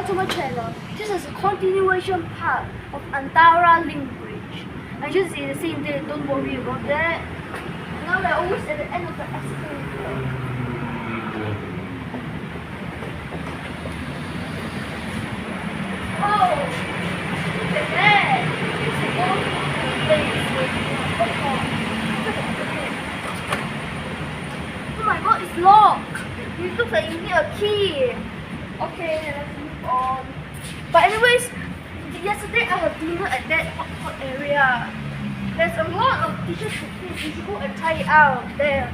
back to my channel. This is a continuation part of Antara Link Bridge. As you see the same thing, don't worry about that. Now we're almost at the end of the escalator. Oh, look at that! It's a old place with hotpot. Oh my god, it's locked! It looks like you need a key. Okay, let's move on. But anyways, yesterday I had dinner at that hotpot area. There's a lot of dishes to clean. You should go and try it out there.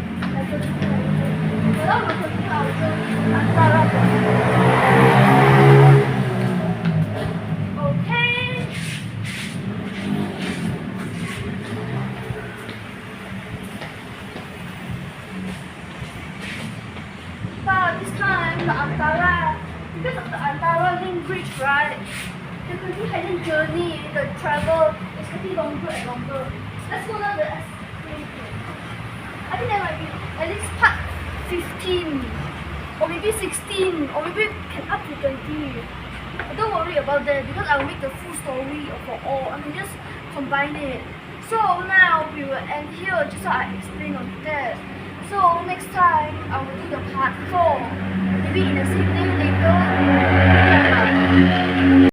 Okay. But this time the Antara, because of the Antara Link Bridge, right? The continue journey, the travel is getting longer and longer. Let's go down the escalator. I think there might be at least part 15, or maybe 16, or maybe can up to 20. But don't worry about that because I will make the full story for all. I can just combine it. So now we will end here, just so I explain on that. So next time I will do the part 4. Maybe in the same day later.